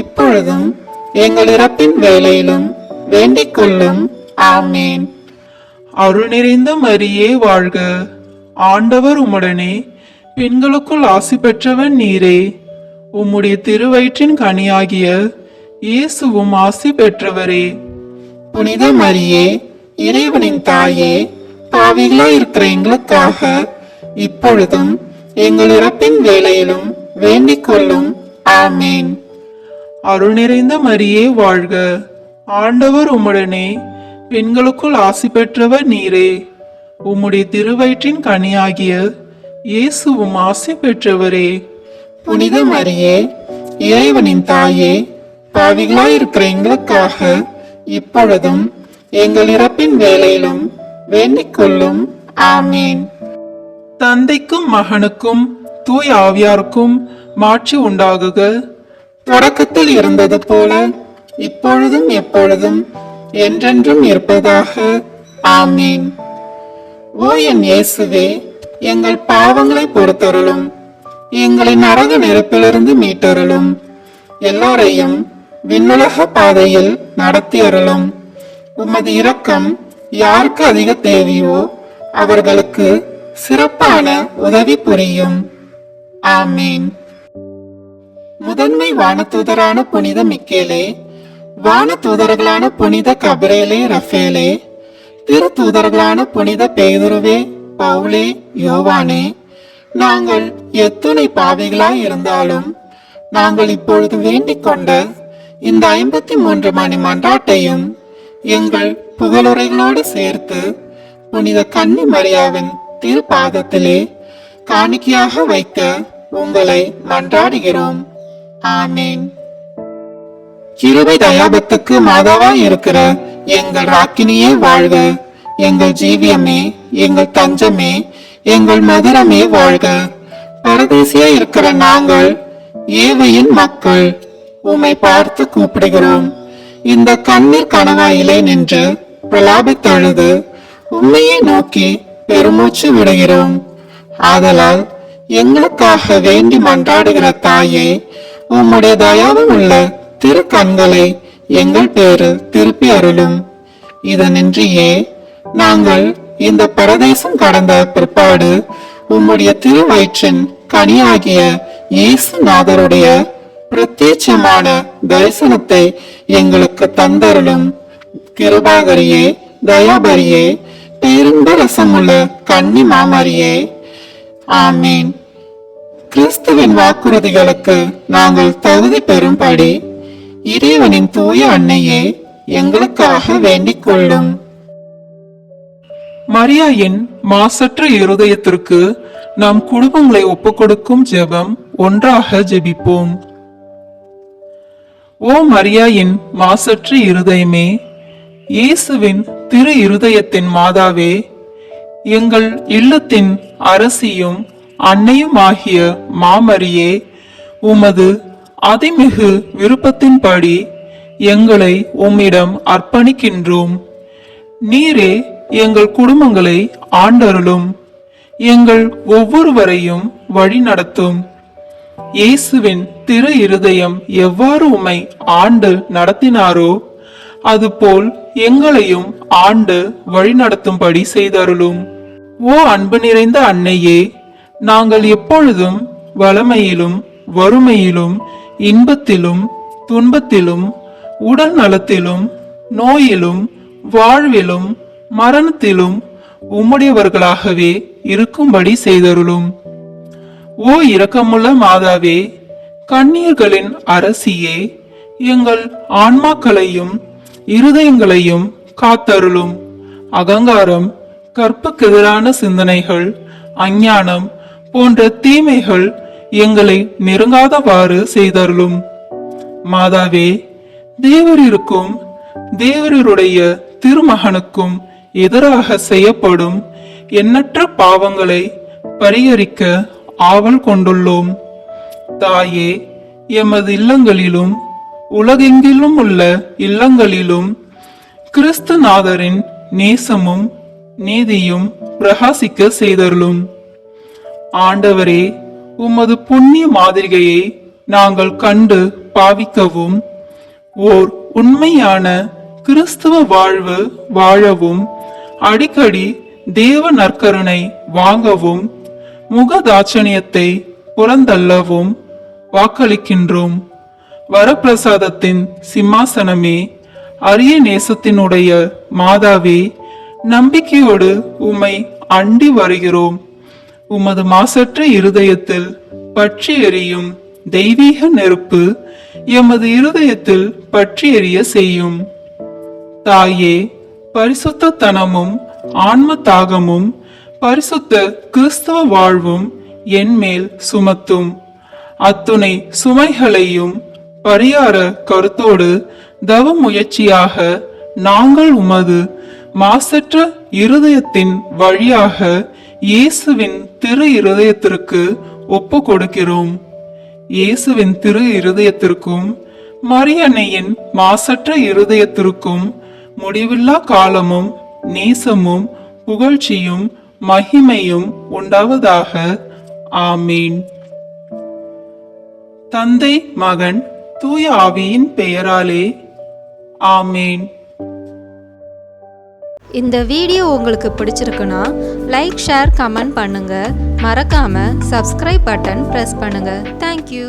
S4: இப்பொழுதும் எங்கள் இறப்பின் வேளையிலும் வேண்டிக் கொள்ளும். ஆமீன்.
S3: அருள் நிறைந்த மரியே வாழ்க. ஆண்டவர் உம்முடனே, பெண்களுக்குள் ஆசி பெற்றவர் நீரே. உம்முடைய திருவயிற்றின் கனியாகிய இயேசுவும் ஆசி பெற்றவரே.
S4: புனித மரியே, இறைவனின் தாயே, பாவிகளாய் இருக்கிற எங்களுக்காக இப்பொழுதும் எங்கள் இறப்பின் வேளையிலும் வேண்டிக் கொள்ளும். ஆமீன்.
S3: அருள் நிறைந்த மரியே வாழ்க. ஆண்டவர் உம்முடனே, பெண்களுக்குள் ஆசி பெற்றவர் நீரே. உம்முடைய திருவயிற்றின் கனியாகிய இயேசுவும் ஆசி பெற்றவரே.
S4: புனித மரியே, இறைவனின் தாயே, பாவிகளாயிருக்கிற எங்களுக்காக இப்பொழுதும் எங்கள் இறப்பின் வேளையிலும் வேண்டிக் கொள்ளும். ஆமீன்.
S3: தந்தைக்கும் மகனுக்கும் தூய ஆவியாருக்கும் மாட்சி உண்டாகுக.
S4: தொடக்கத்தில் இருந்தது போல இப்பொழுதும் எப்பொழுதும் என்றென்றும் இருப்பதாக. ஆமீன். ஓ என் இயேசுவே, எங்கள் பாவங்களை பொறுத்தருளும், எங்களை நரக நெருப்பிலிருந்து மீட்டருளும், எல்லாரையும் விண்ணுலக பாதையில் நடத்தி அருளும். உமது இரக்கம் யாருக்கு அதிக தேவையோ அவர்களுக்கு சிறப்பான உதவி புரியும். ஆமீன். முதன்மை வானதூதரான புனித மிக்கேலே, வானதூதர்களான புனித கபிரேலே, ரஃபேலே, திரு தூதர்களான புனித பேதுருவே, பவுலே, யோவானே, நாங்கள் எத்துணை பாவிகளாய் இருந்தாலும் நாங்கள் இப்பொழுது வேண்டிக் கொண்ட இந்த 53 மணி மன்றாட்டையும் எங்கள் புகழுரைகளோடு சேர்த்து புனித கன்னி மரியாவின் திருப்பாதத்திலே காணிக்கையாக வைக்க உங்களை மன்றாடுகிறோம். ஆமீன். கிருபை தயாபத்துக்கு மாதாவாய் இருக்கிற எங்கள் ராக்கினியே வாழ்க. எங்கள் ஜீவியமே, எங்கள் தஞ்சமே, எங்கள் மதுரமே வாழ்க. பரதேசியா இருக்கிற நாங்கள் ஏவையின் மக்கள் உம்மை பார்த்து கூப்பிடுகிறோம். இந்த கண்ணீர் கணவாயிலே நின்று பிரலாபித்தழுது உண்மையை நோக்கி பெருமூச்சு விடுகிறோம். ஆதலால் எங்களுக்காக வேண்டி மன்றாடுகிற தாயே, உம்முடைய தயாவும் உள்ள திரு கண்களை எங்கள் பேரில் திருப்பி அருளும். இதனின்றியே நாங்கள் இந்த பரதேசம் கடந்த பிற்பாடு உம்முடைய திருவயிற்றின் கனியாகிய இயேசுநாதருடைய பிரத்யட்சமான தரிசனத்தை எங்களுக்கு தந்தருளும். கிருபாகரியே, தயாபரியே, பேரின்ப ரசமுள்ள கன்னி மாமரியே. ஆமீன். கிறிஸ்துவின் வாக்குறுதிகளுக்கு நாங்கள் தகுதி பெறும்படி இறைவனின் தூய அன்னையே எங்களுக்காக வேண்டிக் கொள்ளும்.
S3: மரியாயின் மாசற்ற இருதயத்திற்கு நம் குடும்பங்களை ஒப்புக்கொடுக்கும் ஜெபம். ஒன்றாக ஜெபிப்போம். ஓ மரியாயின் மாசற்ற இருதயமே, இயேசுவின் திரு இருதயத்தின் மாதாவே, எங்கள் இல்லத்தின் அரசியும் அன்னையுமாகிய மாமரியே, உமது அதிமிகு விருப்பத்தின்படி எங்களை உம்மிடம் அர்ப்பணிக்கின்றோம். நீரே எங்கள் குடும்பங்களை ஆண்டருளும், எங்கள் ஒவ்வொருவரையும் வழி நடத்தும். இயேசுவின் திரு இருதயம் எவ்வாறு உம்மை ஆண்டு நடத்தினாரோ அதுபோல் எங்களையும் ஆண்டு வழி நடத்தும்படி செய்தருளும். ஓ அன்பு நிறைந்த அன்னையே, நாங்கள் எப்பொழுதும் வளமையிலும் வறுமையிலும் இன்பத்திலும் துன்பத்திலும் உடல் நலத்திலும் நோயிலும் வாழ்விலும் மரணத்திலும் உம்முடையவர்களாகவே இருக்கும்படி செய்தருளும். ஓ இரக்கமுள்ள மாதாவே, கன்னியர்களின் அரசியே, எங்கள் ஆன்மாக்களையும் இருதயங்களையும் காத்தருளும். அகங்காரம், கற்புக்கெதிரான சிந்தனைகள், அஞ்ஞானம் போன்ற தீமைகள் எங்களை நெருங்காதவாறு செய்தருளும். மாதாவே, தேவரிருக்கும் தேவருடைய திருமகனுக்கும் எதிராக செய்யப்படும் எண்ணற்ற பாவங்களை பரிகரிக்க ஆவல் கொண்டுள்ளோம். தாயே, எமது இல்லங்களிலும் உலகெங்கிலும் உள்ள இல்லங்களிலும் கிறிஸ்துநாதரின் நேசமும் நீதியும் பிரகாசிக்க செய்தருளும். ஆண்டவரே, உமது புண்ணிய மாதிரிகையை நாங்கள் கண்டு பாவிக்கவும் ஓர் உண்மையான கிறிஸ்துவ வாழ்வு வாழவும் அடிக்கடி தேவ நற்கருணை வாங்கவும் முகதாட்சணியத்தை புறந்தள்ளவும் வாக்களிக்கின்றோம். வரப்பிரசாதத்தின் சிம்மாசனமே, அரிய நேசத்தினுடைய மாதாவே, நம்பிக்கையோடு உம்மை அண்டி வருகிறோம். உமது மாசற்ற இருதயத்தில் பற்றி எரியும் தெய்வீக நெருப்பு எமது இருதயத்தில் பற்றி எரிய செய்யும். தாயே, பரிசுத்த தனமும் ஆன்ம தாகமும் பரிசுத்த கிறிஸ்தவ வாழ்வும் என் மேல் சுமத்தும். அத்துணை சுமைகளையும் பரிகார கருத்தோடு தவ முயற்சியாக நாங்கள் உமது மாசற்ற இருதயத்தின் வழியாக இயேசுவின் திரு இருதயத்திற்கு ஒப்பு கொடுக்கிறோம். இயேசுவின் திரு இருதயத்திற்கும் மரியன்னையின் மாசற்ற இருதயத்திற்கும் முடிவில்லா காலமும் நேசமும் புகழ்ச்சியும் மகிமையும் உண்டாவதாக. ஆமீன். தந்தை, மகன், தூய ஆவியின் பெயராலே ஆமீன்.
S2: இந்த வீடியோ உங்களுக்கு பிடிச்சிருக்குன்னா லைக், ஷேர், கமெண்ட் பண்ணுங்க. மறக்காம சப்ஸ்கிரைப் பட்டன் பிரஸ் பண்ணுங்க. தேங்க்யூ.